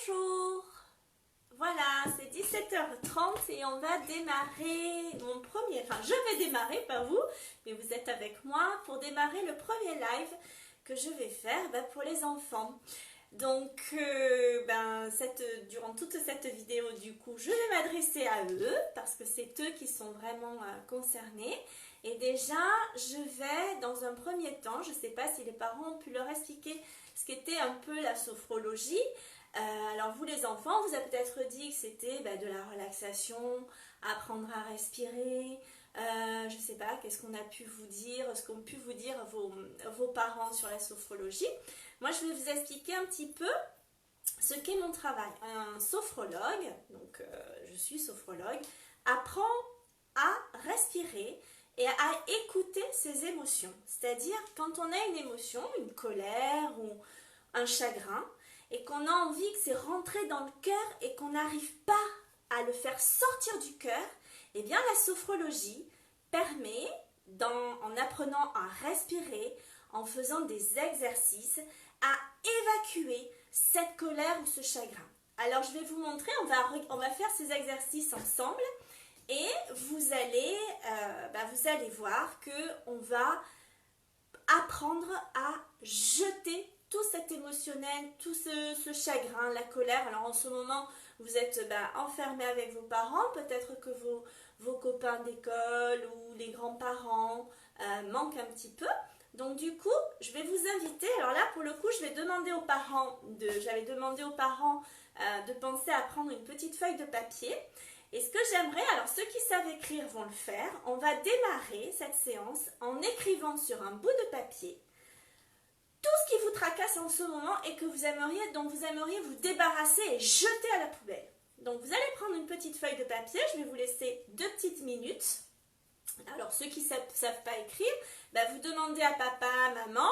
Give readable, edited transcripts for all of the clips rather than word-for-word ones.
Bonjour, voilà, c'est 17h30 et on va démarrer mon premier, je vais démarrer, pas vous, mais vous êtes avec moi pour démarrer le premier live que je vais faire pour les enfants. Donc, durant toute cette vidéo, du coup, je vais m'adresser à eux parce que c'est eux qui sont vraiment concernés. Et déjà, je vais, dans un premier temps, je ne sais pas si les parents ont pu leur expliquer ce qu'était un peu la sophrologie. Alors vous les enfants, vous avez peut-être dit que c'était de la relaxation, apprendre à respirer, je ne sais pas, qu'est-ce qu'on a pu vous dire, ce qu'ont pu vous dire vos parents sur la sophrologie. Moi je vais vous expliquer un petit peu ce qu'est mon travail. Un sophrologue, donc je suis sophrologue, apprend à respirer et à écouter ses émotions. C'est-à-dire quand on a une émotion, une colère ou un chagrin, et qu'on a envie que c'est rentré dans le cœur et qu'on n'arrive pas à le faire sortir du cœur, eh bien la sophrologie permet, en apprenant à respirer, en faisant des exercices, à évacuer cette colère ou ce chagrin. Alors je vais vous montrer, on va faire ces exercices ensemble et vous allez voir qu'on va apprendre à jeter tout cet émotionnel, tout ce chagrin, la colère. Alors en ce moment, vous êtes enfermés avec vos parents, peut-être que vos copains d'école ou les grands-parents manquent un petit peu. Donc du coup, je vais vous inviter, alors là pour le coup, j'avais demandé aux parents de penser à prendre une petite feuille de papier. Et ce que j'aimerais, alors ceux qui savent écrire vont le faire, on va démarrer cette séance en écrivant sur un bout de papier tout ce qui vous tracasse en ce moment et dont vous aimeriez vous débarrasser et jeter à la poubelle. Donc vous allez prendre une petite feuille de papier, je vais vous laisser 2 petites minutes. Alors ceux qui ne savent pas écrire, vous demandez à papa, maman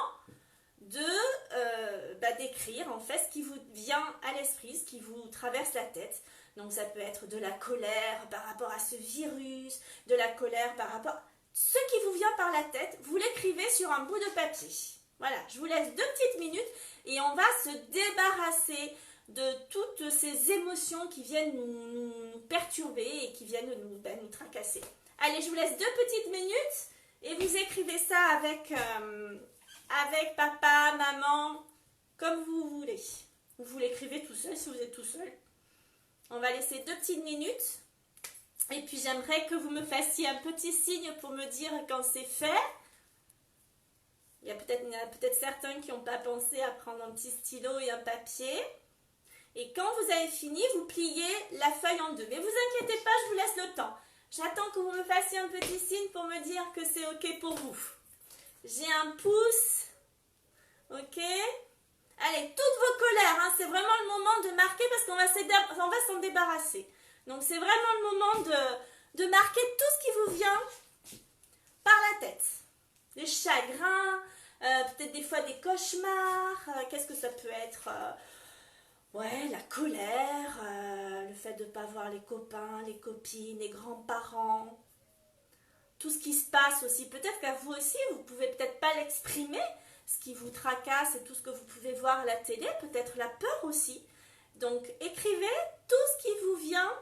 d'écrire en fait ce qui vous vient à l'esprit, ce qui vous traverse la tête. Donc ça peut être de la colère par rapport à ce virus, de la colère par rapport à ce qui vous vient par la tête, vous l'écrivez sur un bout de papier. Voilà, je vous laisse 2 petites minutes et on va se débarrasser de toutes ces émotions qui viennent nous perturber et qui viennent nous tracasser. Allez, je vous laisse 2 petites minutes et vous écrivez ça avec papa, maman, comme vous voulez. Vous l'écrivez tout seul si vous êtes tout seul. On va laisser 2 petites minutes et puis j'aimerais que vous me fassiez un petit signe pour me dire quand c'est fait. Il y a peut-être certains qui n'ont pas pensé à prendre un petit stylo et un papier. Et quand vous avez fini, vous pliez la feuille en 2. Mais vous inquiétez pas, je vous laisse le temps. J'attends que vous me fassiez un petit signe pour me dire que c'est OK pour vous. J'ai un pouce. OK. Allez, toutes vos colères, c'est vraiment le moment de marquer parce qu'on va s'en débarrasser. Donc c'est vraiment le moment de marquer tout ce qui vous vient par la tête. Les chagrins, peut-être des fois des cauchemars, qu'est-ce que ça peut être la colère, le fait de ne pas voir les copains, les copines, les grands-parents, tout ce qui se passe aussi. Peut-être qu'à vous aussi, vous ne pouvez peut-être pas l'exprimer, ce qui vous tracasse et tout ce que vous pouvez voir à la télé, peut-être la peur aussi. Donc écrivez tout ce qui vous vient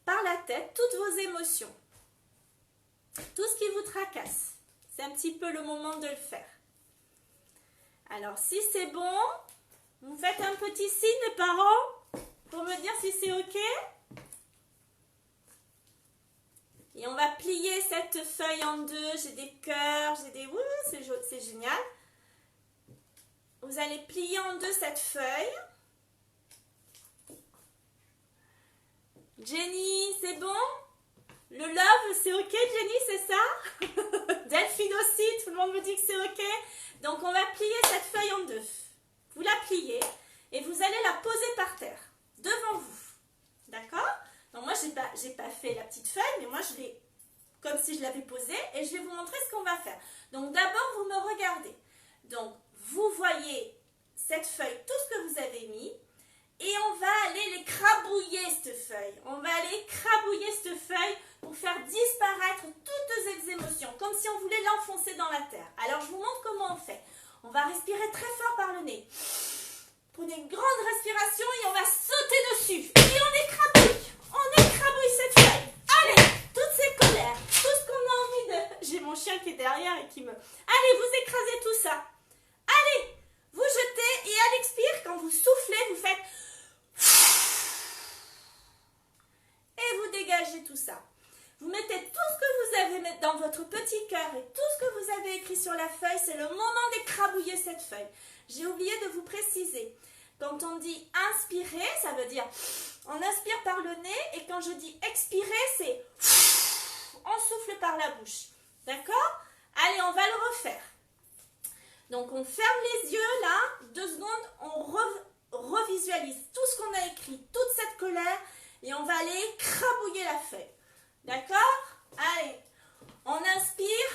par la tête, toutes vos émotions. Tout ce qui vous tracasse, c'est un petit peu le moment de le faire. Alors, si c'est bon, vous faites un petit signe, les parents, pour me dire si c'est OK. Et on va plier cette feuille en 2. J'ai des cœurs, j'ai des... c'est génial. Vous allez plier en 2 cette feuille. Jenny, c'est bon ? Le love, c'est OK, Jenny, c'est ça? Delphine aussi, tout le monde me dit que c'est OK. Donc, on va plier cette feuille en 2. Vous la pliez et vous allez la poser par terre, devant vous. D'accord? Donc, moi, j'ai pas fait la petite feuille, mais moi, je l'ai comme si je l'avais posée et je vais vous montrer ce qu'on va faire. Donc, d'abord, vous me regardez. Donc, vous voyez cette feuille, tout ce que vous avez mis. Et on va aller l'écrabouiller cette feuille. On va aller écrabouiller cette feuille pour faire disparaître toutes ces émotions, comme si on voulait l'enfoncer dans la terre. Alors je vous montre comment on fait. On va respirer très fort par le nez Prenez une grande respiration et on va sauter dessus. Et on écrabouille cette feuille. Allez, toutes ces colères, tout ce qu'on a envie de... J'ai mon chien qui est derrière et qui me... Allez, vous écrasez tout ça. Allez, vous jetez et à l'expire, quand vous soufflez, vous faites... Et vous dégagez tout ça. Vous mettez tout ce que vous avez dans votre petit cœur et tout ce que vous avez écrit sur la feuille. C'est le moment d'écrabouiller cette feuille. J'ai oublié de vous préciser. Quand on dit inspirer, ça veut dire on inspire par le nez. Et quand je dis expirer, c'est on souffle par la bouche. D'accord? Allez, on va le refaire. Donc, on ferme les yeux, là. 2 secondes, on revisualise tout ce qu'on a écrit, toute cette colère. Et on va aller écrabouiller la feuille. D'accord? Allez, on inspire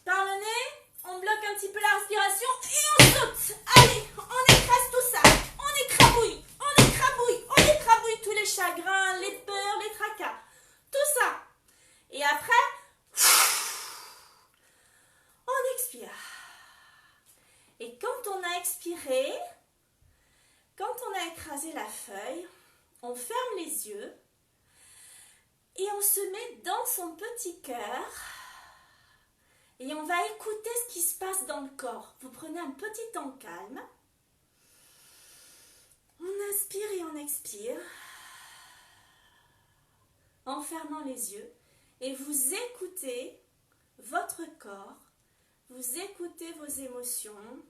par le nez, on bloque un petit peu la respiration et on saute. Allez, on écrase tout ça. On écrabouille tous les chagrins, les peurs, les tracas. Tout ça. Et après, on expire. Et quand on a expiré, quand on a écrasé la feuille, on ferme les yeux et on se met dans son petit cœur et on va écouter ce qui se passe dans le corps. Vous prenez un petit temps calme. On inspire et on expire en fermant les yeux et vous écoutez votre corps, vous écoutez vos émotions,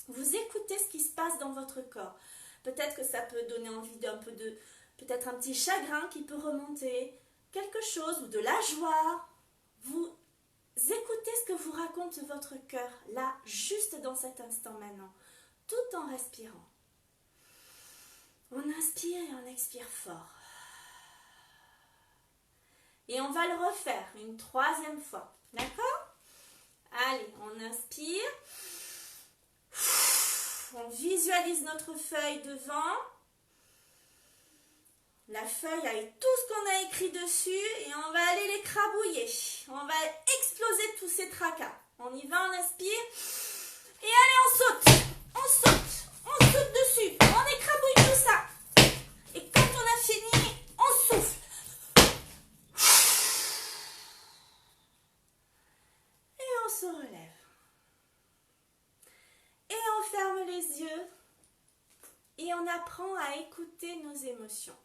vous écoutez ce qui se passe dans votre corps. Peut-être que ça peut donner envie d'un peu de, peut-être un petit chagrin qui peut remonter, quelque chose ou de la joie. Vous écoutez ce que vous raconte votre cœur, là, juste dans cet instant maintenant, tout en respirant. On inspire et on expire fort. Et on va le refaire une 3e fois, d'accord? Allez, on inspire. On visualise notre feuille devant. La feuille avec tout ce qu'on a écrit dessus et on va aller l'écrabouiller. On va exploser tous ces tracas. On y va, on inspire. Et allez, on saute. On saute dessus. On écrabouille tout ça. Et quand on a fini, on souffle. Et on se relève. Et on ferme les yeux. Et on apprend à écouter nos émotions.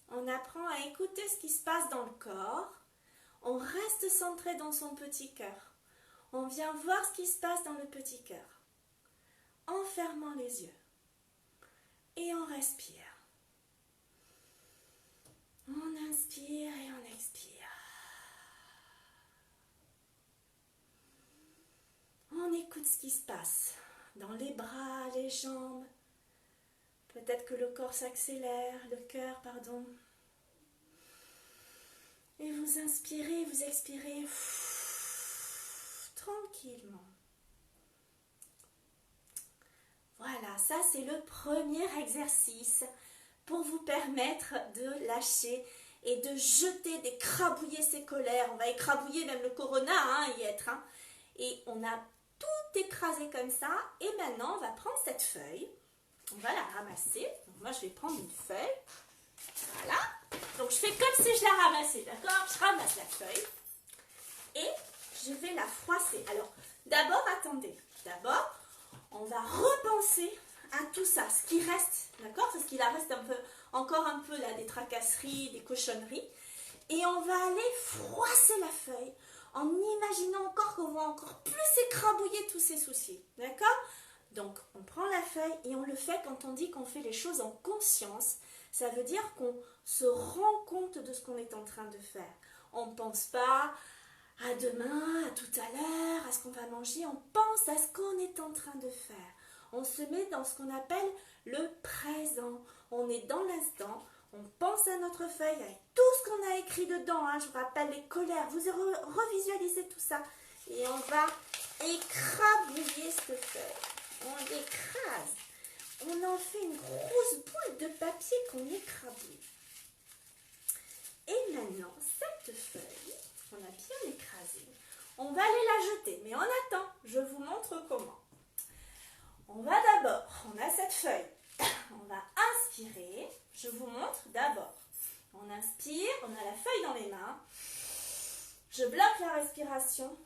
On apprend à écouter ce qui se passe dans le corps. On reste centré dans son petit cœur. On vient voir ce qui se passe dans le petit cœur. En fermant les yeux. Et on respire. On inspire et on expire. On écoute ce qui se passe dans les bras, les jambes. Peut-être que le corps s'accélère, le cœur, pardon. Et vous inspirez, vous expirez tranquillement. Voilà, ça c'est le premier exercice pour vous permettre de lâcher et de jeter, d'écrabouiller ces colères. On va écrabouiller même le corona, y être. Et on a tout écrasé comme ça. Et maintenant, on va prendre cette feuille. On va la ramasser. Donc moi, je vais prendre une feuille. Voilà. Donc, je fais comme si je la ramassais, d'accord? Je ramasse la feuille. Et je vais la froisser. Alors, d'abord, attendez. D'abord, on va repenser à tout ça, ce qui reste, d'accord? Parce qu'il en reste encore un peu là, des tracasseries, des cochonneries. Et on va aller froisser la feuille en imaginant encore qu'on va encore plus écrabouiller tous ces soucis, d'accord? Donc, on prend la feuille et on le fait quand on dit qu'on fait les choses en conscience. Ça veut dire qu'on se rend compte de ce qu'on est en train de faire. On ne pense pas à demain, à tout à l'heure, à ce qu'on va manger. On pense à ce qu'on est en train de faire. On se met dans ce qu'on appelle le présent. On est dans l'instant. On pense à notre feuille avec tout ce qu'on a écrit dedans. Je vous rappelle les colères. Vous revisualisez tout ça. Et on va écrabouiller cette feuille. On l'écrase. On en fait une grosse boule de papier qu'on écrabouille. Et maintenant, cette feuille qu'on a bien écrasée, on va aller la jeter. Mais on attend, je vous montre comment. On va d'abord, on a cette feuille. Je bloque la respiration.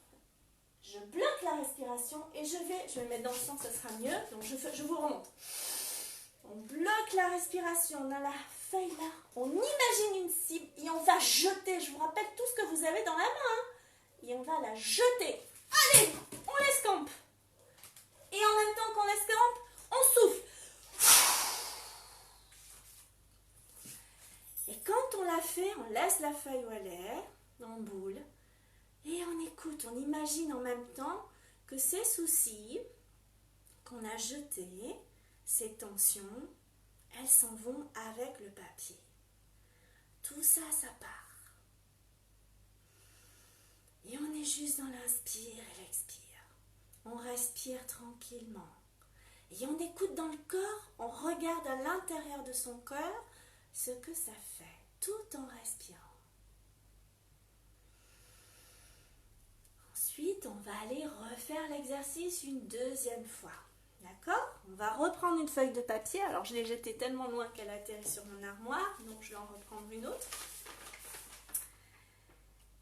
Je bloque la respiration et je vais me mettre dans le centre, ça sera mieux. Donc je vous remonte. On bloque la respiration, on a la feuille là. On imagine une cible et on va jeter. Je vous rappelle tout ce que vous avez dans la main. Hein. Et on va la jeter. Allez, on l'escampe. Et en même temps qu'on l'escampe, on souffle. Et quand on l'a fait, on laisse la feuille où elle est, en boule. Et on écoute, on imagine en même temps que ces soucis qu'on a jetés, ces tensions, elles s'en vont avec le papier. Tout ça, ça part. Et on est juste dans l'inspire et l'expire. On respire tranquillement. Et on écoute dans le corps, on regarde à l'intérieur de son cœur ce que ça fait, tout en respirant. Ensuite, on va aller refaire l'exercice une deuxième fois. D'accord? On va reprendre une feuille de papier. Alors, je l'ai jetée tellement loin qu'elle atterrit sur mon armoire. Donc, je vais en reprendre une autre.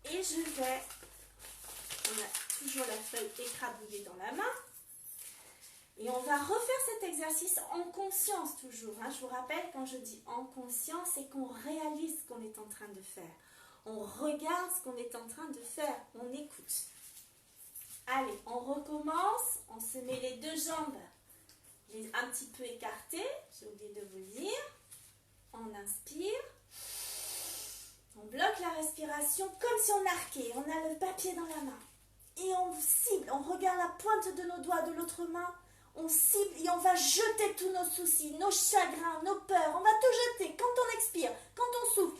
Et je vais... On a toujours la feuille écrabouillée dans la main. Et on va refaire cet exercice en conscience toujours. Hein. Je vous rappelle, quand je dis en conscience, c'est qu'on réalise ce qu'on est en train de faire. On regarde ce qu'on est en train de faire. On écoute. Allez, on recommence. On se met les deux jambes un petit peu écartées. J'ai oublié de vous le dire. On inspire. On bloque la respiration comme si on arquait. On a le papier dans la main. Et on cible. On regarde la pointe de nos doigts de l'autre main. On cible et on va jeter tous nos soucis, nos chagrins, nos peurs. On va tout jeter quand on expire, quand on souffle.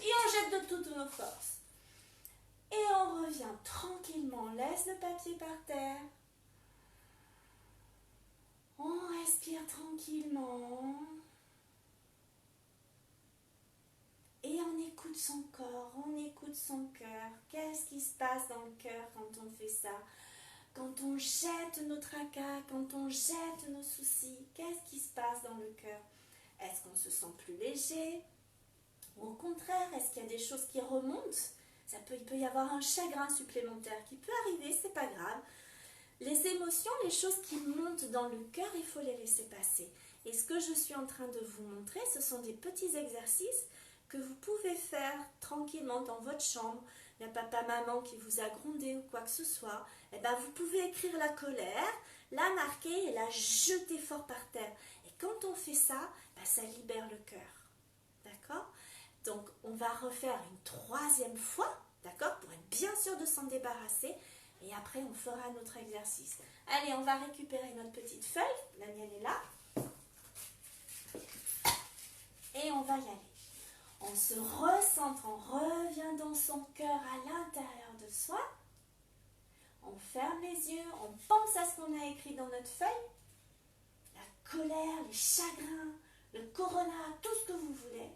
Et on jette de toutes nos forces. Et on revient tranquillement. On laisse le papier par terre. On respire tranquillement. Et on écoute son corps, on écoute son cœur. Qu'est-ce qui se passe dans le cœur quand on fait ça? Quand on jette nos tracas, quand on jette nos soucis, qu'est-ce qui se passe dans le cœur? Est-ce qu'on se sent plus léger? Ou au contraire, est-ce qu'il y a des choses qui remontent? Il peut y avoir un chagrin supplémentaire qui peut arriver, c'est pas grave. Les émotions, les choses qui montent dans le cœur, il faut les laisser passer. Et ce que je suis en train de vous montrer, ce sont des petits exercices que vous pouvez faire tranquillement dans votre chambre. Il n'y a papa, maman qui vous a grondé ou quoi que ce soit. Eh ben, vous pouvez écrire la colère, la marquer et la jeter fort par terre. Et quand on fait ça, ben, ça libère le cœur. D'accord? Donc, on va refaire une troisième fois, d'accord? Pour être bien sûr de s'en débarrasser. Et après, on fera notre exercice. Allez, on va récupérer notre petite feuille. La mienne est là. Et on va y aller. On se recentre, on revient dans son cœur à l'intérieur de soi. On ferme les yeux, on pense à ce qu'on a écrit dans notre feuille. La colère, les chagrins, le corona, tout ce que vous voulez.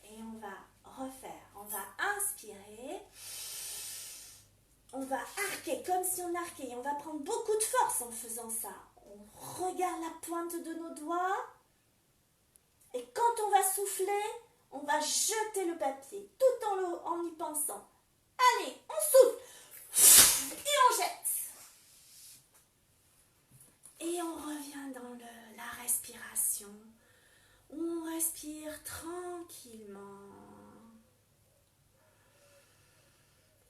Et on va refaire, on va inspirer. On va arquer comme si on arquait. On va prendre beaucoup de force en faisant ça. On regarde la pointe de nos doigts. Et quand on va souffler, on va jeter le papier tout en y pensant. Allez, on souffle et on jette. Et on revient dans la respiration. On respire tranquillement.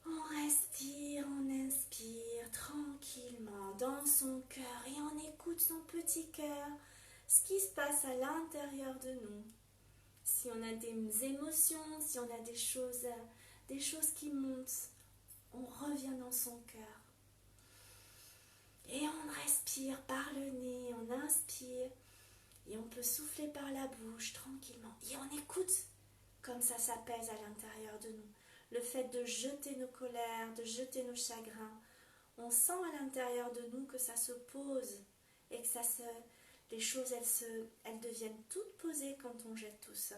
On respire, on inspire tranquillement dans son cœur et on écoute son petit cœur, ce qui se passe à l'intérieur de nous. Si on a des émotions, si on a des choses qui montent, on revient dans son cœur. Et on respire par le nez, on inspire et on peut souffler par la bouche tranquillement. Et on écoute comme ça s'apaise à l'intérieur de nous. Le fait de jeter nos colères, de jeter nos chagrins, on sent à l'intérieur de nous que ça se pose et que les choses elles deviennent toutes posées quand on jette tout ça.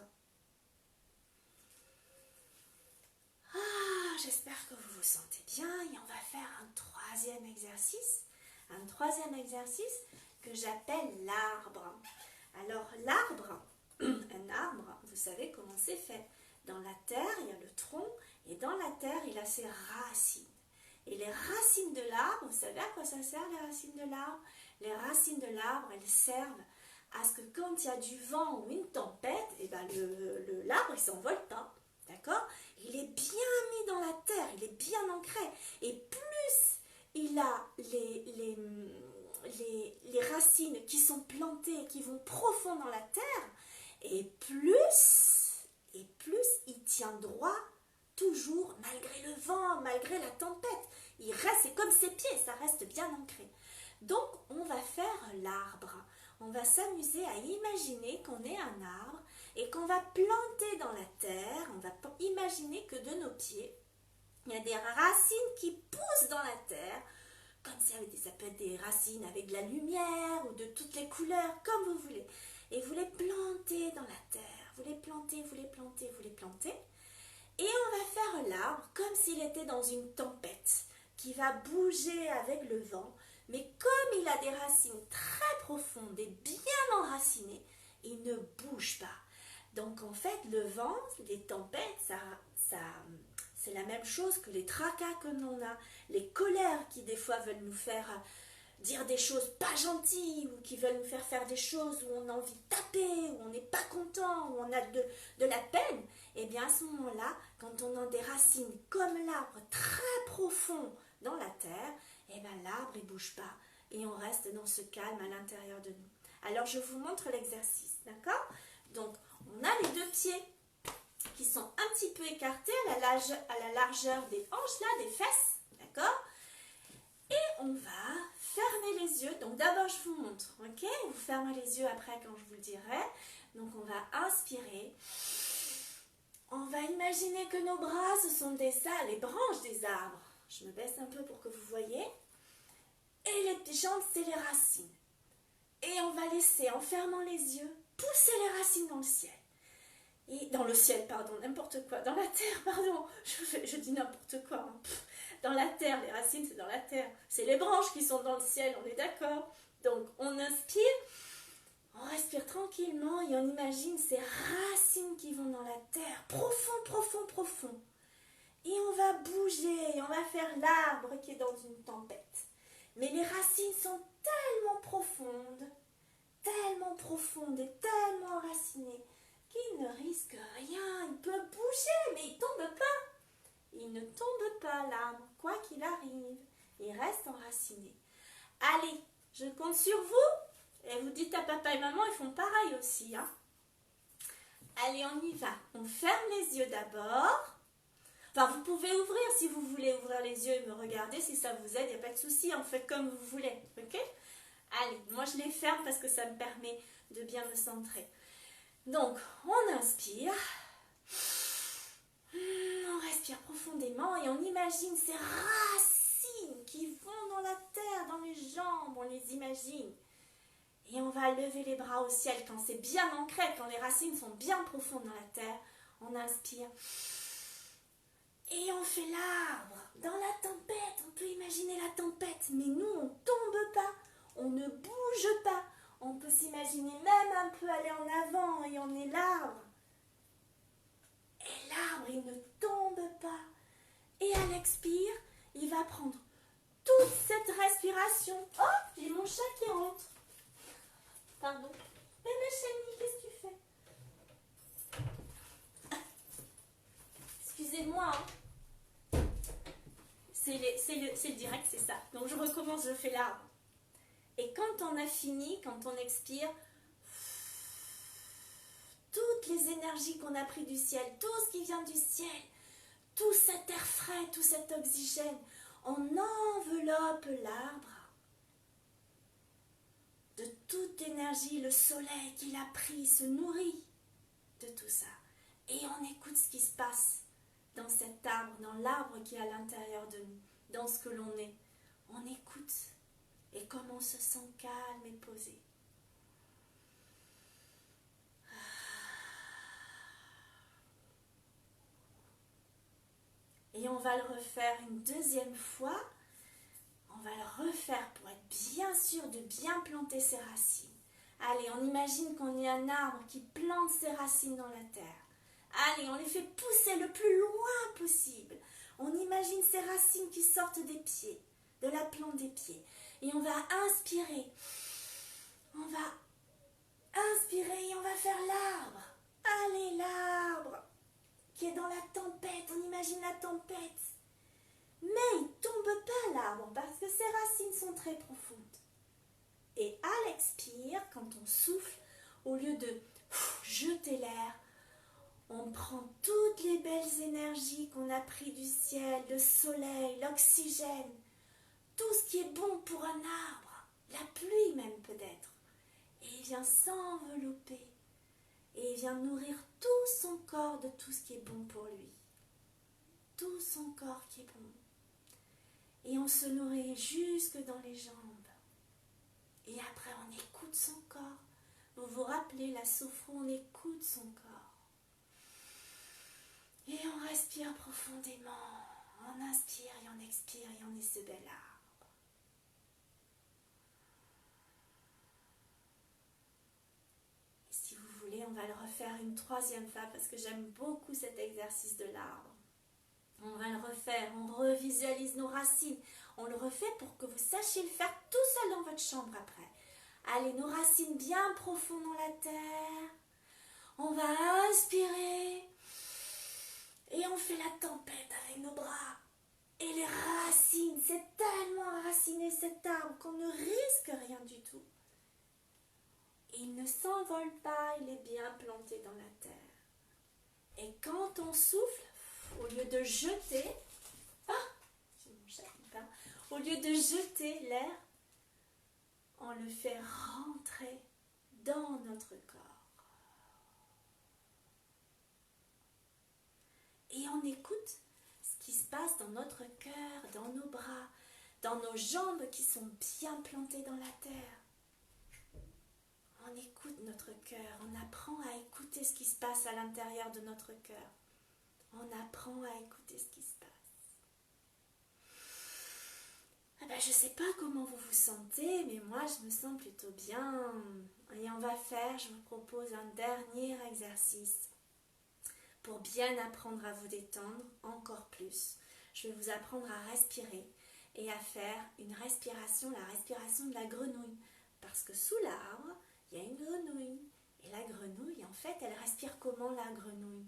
J'espère que vous vous sentez bien et on va faire un troisième exercice que j'appelle l'arbre. Alors l'arbre, un arbre, vous savez comment c'est fait. Dans la terre, il y a le tronc et dans la terre, il a ses racines. Et les racines de l'arbre, vous savez à quoi ça sert les racines de l'arbre? Les racines de l'arbre, elles servent à ce que quand il y a du vent ou une tempête, et ben l'arbre, il ne s'envole pas. D'accord? Il est bien mis dans la terre, il est bien ancré. Et plus il a les racines qui sont plantées, qui vont profond dans la terre, et plus il tient droit, toujours, malgré le vent, malgré la tempête. Il reste, c'est comme ses pieds, ça reste bien ancré. Donc, on va faire l'arbre. On va s'amuser à imaginer qu'on est un arbre et qu'on va planter dans la terre. On va imaginer que de nos pieds, il y a des racines qui poussent dans la terre, comme ça peut être des racines avec de la lumière ou de toutes les couleurs, comme vous voulez. Et vous les plantez dans la terre. Vous les plantez, vous les plantez, vous les plantez. Et on va faire l'arbre comme s'il était dans une tempête qui va bouger avec le vent. Mais comme il a des racines très profondes et bien enracinées, il ne bouge pas. Donc en fait, le vent, les tempêtes, c'est la même chose que les tracas que l'on a, les colères qui des fois veulent nous faire dire des choses pas gentilles ou qui veulent nous faire des choses où on a envie de taper, où on n'est pas content, où on a de la peine. Et bien à ce moment-là, quand on a des racines comme l'arbre très profond dans la terre, et bien l'arbre il bouge pas et on reste dans ce calme à l'intérieur de nous. Alors je vous montre l'exercice, d'accord? Donc on a les deux pieds qui sont un petit peu écartés à la largeur des hanches là, des fesses, d'accord? Et on va fermer les yeux. Donc d'abord je vous montre, ok? Vous fermez les yeux après quand je vous le dirai. Donc on va inspirer. On va imaginer que nos bras, ce sont les branches des arbres. Je me baisse un peu pour que vous voyez. Et les jambes, c'est les racines. Et on va laisser, en fermant les yeux, pousser les racines dans le ciel. Et dans le ciel, pardon, n'importe quoi. Dans la terre, pardon. Je dis n'importe quoi. Hein. Dans la terre, les racines, c'est dans la terre. C'est les branches qui sont dans le ciel, on est d'accord? Donc, on inspire. On respire tranquillement et on imagine ces racines qui vont dans la terre, profond, profond, profond. Et on va bouger, on va faire l'arbre qui est dans une tempête. Mais les racines sont tellement profondes et tellement enracinées qu'il ne risque rien. Il peut bouger, mais il ne tombe pas. Il ne tombe pas l'arbre, quoi qu'il arrive. Il reste enraciné. Allez, je compte sur vous. Et vous dites à papa et maman, ils font pareil aussi. Hein. Allez, on y va. On ferme les yeux d'abord. Enfin, vous pouvez ouvrir si vous voulez ouvrir les yeux et me regarder. Si ça vous aide, il n'y a pas de souci. En fait, comme vous voulez. Ok? Allez, moi je les ferme parce que ça me permet de bien me centrer. Donc, on inspire. On respire profondément et on imagine ces racines qui vont dans la terre, dans les jambes. On les imagine. Et on va lever les bras au ciel quand c'est bien ancré, quand les racines sont bien profondes dans la terre. On inspire. Et on fait l'arbre. Dans la tempête, on peut imaginer la tempête. Mais nous, on ne tombe pas. On ne bouge pas. On peut s'imaginer même un peu aller en avant et on est l'arbre. Et l'arbre, il ne tombe pas. Et à l'expire, il va prendre toute cette respiration. Oh, j'ai mon chat qui rentre. Pardon. Mais ma chérie, qu'est-ce que tu fais? Excusez-moi. Hein. C'est le direct, c'est ça. Donc je recommence, je fais l'arbre. Et quand on a fini, quand on expire, toutes les énergies qu'on a prises du ciel, tout ce qui vient du ciel, tout cet air frais, tout cet oxygène, on enveloppe l'arbre de toute énergie, le soleil qu'il a pris se nourrit de tout ça. Et on écoute ce qui se passe dans cet arbre, dans l'arbre qui est à l'intérieur de nous, dans ce que l'on est. On écoute et comment on se sent calme et posé. Et on va le refaire une deuxième fois. On va le refaire pour être bien sûr de bien planter ses racines. Allez, on imagine qu'on est un arbre qui plante ses racines dans la terre. Allez, on les fait pousser le plus loin possible. On imagine ces racines qui sortent des pieds, de la plante des pieds. Et on va inspirer. On va inspirer et on va faire l'arbre. Allez, l'arbre qui est dans la tempête. On imagine la tempête. Mais il ne tombe pas l'arbre parce que ses racines sont très profondes. Et à l'expire, quand on souffle, au lieu de jeter l'air, on prend toutes les belles énergies qu'on a prises du ciel, le soleil, l'oxygène, tout ce qui est bon pour un arbre, la pluie même peut-être. Et il vient s'envelopper et il vient nourrir tout son corps de tout ce qui est bon pour lui. Tout son corps qui est bon. Et on se nourrit jusque dans les jambes. Et après on écoute son corps. Vous vous rappelez la sophro, on écoute son corps. Et on respire profondément. On inspire et on expire et on est ce bel arbre. Et si vous voulez, on va le refaire une troisième fois parce que j'aime beaucoup cet exercice de l'arbre. On va le refaire, on revisualise nos racines. On le refait pour que vous sachiez le faire tout seul dans votre chambre après. Allez, nos racines bien profondes dans la terre. On va inspirer. Et on fait la tempête avec nos bras. Et les racines, c'est tellement enraciné cet arbre qu'on ne risque rien du tout. Il ne s'envole pas, il est bien planté dans la terre. Et quand on souffle, au lieu de jeter, au lieu de jeter l'air, on le fait rentrer dans notre corps. Et on écoute ce qui se passe dans notre cœur, dans nos bras, dans nos jambes qui sont bien plantées dans la terre. On écoute notre cœur, on apprend à écouter ce qui se passe à l'intérieur de notre cœur. On apprend à écouter ce qui se passe. Je ne sais pas comment vous vous sentez, mais moi je me sens plutôt bien. Et on va faire, je vous propose un dernier exercice pour bien apprendre à vous détendre encore plus. Je vais vous apprendre à respirer et à faire une respiration, la respiration de la grenouille. Parce que sous l'arbre, il y a une grenouille. Et la grenouille, en fait, elle respire comment la grenouille?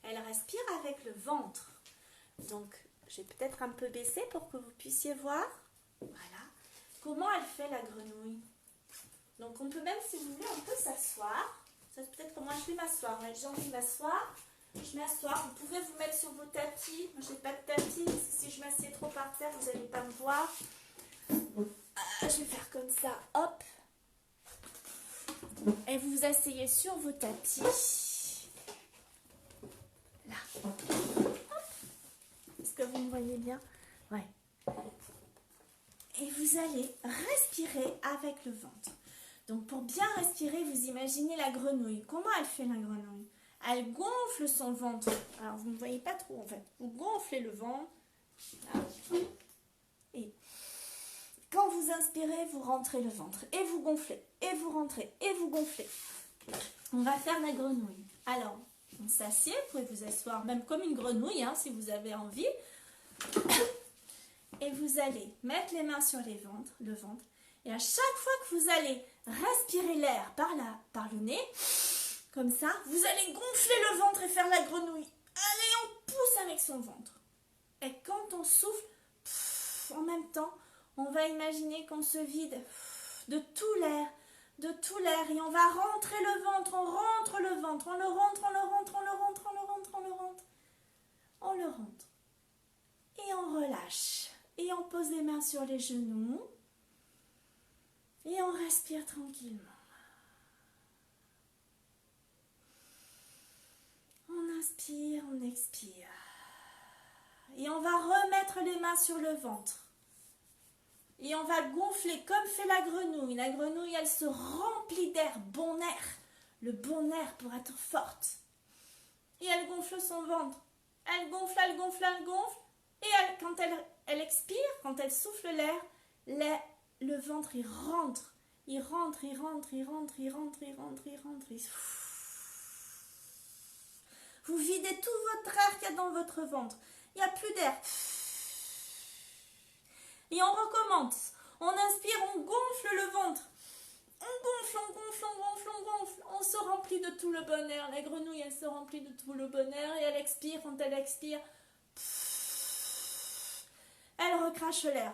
Elle respire avec le ventre. Donc, je vais peut-être un peu baisser pour que vous puissiez voir. Voilà. Comment elle fait la grenouille? Donc, on peut même, si vous voulez, on peut s'asseoir. Ça, peut-être que moi, je vais m'asseoir. J'ai envie de m'asseoir. Je m'assois. Vous pouvez vous mettre sur vos tapis. Moi, je n'ai pas de tapis. Parce que si je m'assieds trop par terre, vous n'allez pas me voir. Je vais faire comme ça. Hop. Et vous vous asseyez sur vos tapis. Là. Hop. Est-ce que vous me voyez bien? Ouais. Et vous allez respirer avec le ventre. Donc pour bien respirer, vous imaginez la grenouille. Comment elle fait la grenouille? Elle gonfle son ventre. Alors vous ne voyez pas trop en fait. Vous gonflez le ventre. Là. Et quand vous inspirez, vous rentrez le ventre. Et vous gonflez. Et vous rentrez. Et vous gonflez. On va faire la grenouille. Alors, on s'assied. Vous pouvez vous asseoir même comme une grenouille hein, si vous avez envie. Et vous allez mettre les mains sur le ventre. Et à chaque fois que vous allez respirer l'air par le nez, comme ça, vous allez gonfler le ventre et faire la grenouille. Allez, on pousse avec son ventre. Et quand on souffle, en même temps, on va imaginer qu'on se vide de tout l'air, et on va rentrer le ventre, on rentre le ventre, on le rentre, on le rentre, on le rentre, on le rentre, on le rentre, on le rentre. Et on relâche. Et on pose les mains sur les genoux. Et on respire tranquillement. On inspire, on expire. Et on va remettre les mains sur le ventre. Et on va gonfler comme fait la grenouille. La grenouille, elle se remplit d'air, bon air. Le bon air pour être forte. Et elle gonfle son ventre. Elle gonfle, elle gonfle, elle gonfle. Et quand elle expire, quand elle souffle l'air, le ventre, il rentre. Il rentre, il rentre, il rentre, il rentre, il rentre, il rentre. Vous videz tout votre air qu'il y a dans votre ventre. Il n'y a plus d'air. Et on recommence. On inspire, on gonfle le ventre. On gonfle, on gonfle, on gonfle, on gonfle. On se remplit de tout le bon air. La grenouille, elle se remplit de tout le bon air et elle expire. Quand elle expire, elle recrache l'air.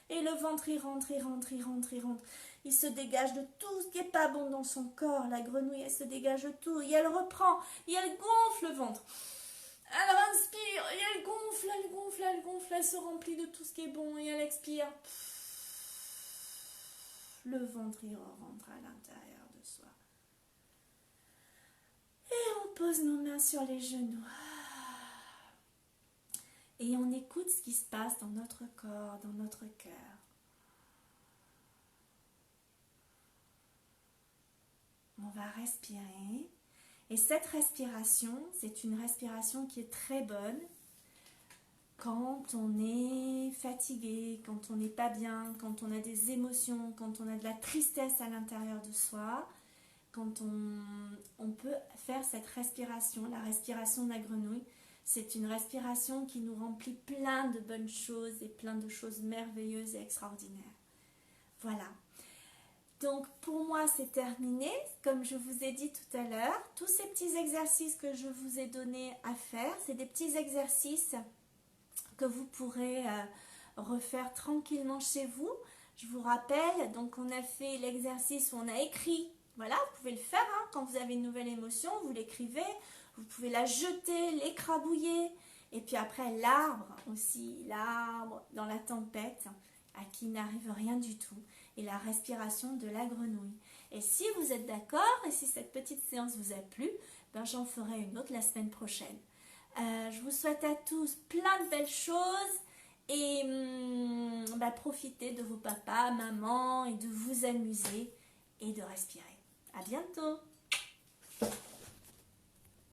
Et le ventre, il rentre, il rentre, il rentre, il rentre. Il se dégage de tout ce qui n'est pas bon dans son corps. La grenouille, elle se dégage de tout. Et elle reprend. Et elle gonfle le ventre. Elle inspire. Et elle gonfle, elle gonfle, elle gonfle. Elle se remplit de tout ce qui est bon. Et elle expire. Le ventre, il rentre à l'intérieur de soi. Et on pose nos mains sur les genoux. Et on écoute ce qui se passe dans notre corps, dans notre cœur. On va respirer. Et cette respiration, c'est une respiration qui est très bonne quand on est fatigué, quand on n'est pas bien, quand on a des émotions, quand on a de la tristesse à l'intérieur de soi. Quand on peut faire cette respiration, la respiration de la grenouille. C'est une respiration qui nous remplit plein de bonnes choses et plein de choses merveilleuses et extraordinaires. Voilà. Donc pour moi c'est terminé. Comme je vous ai dit tout à l'heure, tous ces petits exercices que je vous ai donnés à faire, c'est des petits exercices que vous pourrez refaire tranquillement chez vous. Je vous rappelle, donc on a fait l'exercice où on a écrit. Voilà, vous pouvez le faire hein, quand vous avez une nouvelle émotion, vous l'écrivez. Vous pouvez la jeter, l'écrabouiller. Et puis après, l'arbre aussi, l'arbre dans la tempête, à qui n'arrive rien du tout. Et la respiration de la grenouille. Et si vous êtes d'accord, et si cette petite séance vous a plu, ben j'en ferai une autre la semaine prochaine. Je vous souhaite à tous plein de belles choses. Et profitez de vos papas, maman, et de vous amuser et de respirer. À bientôt!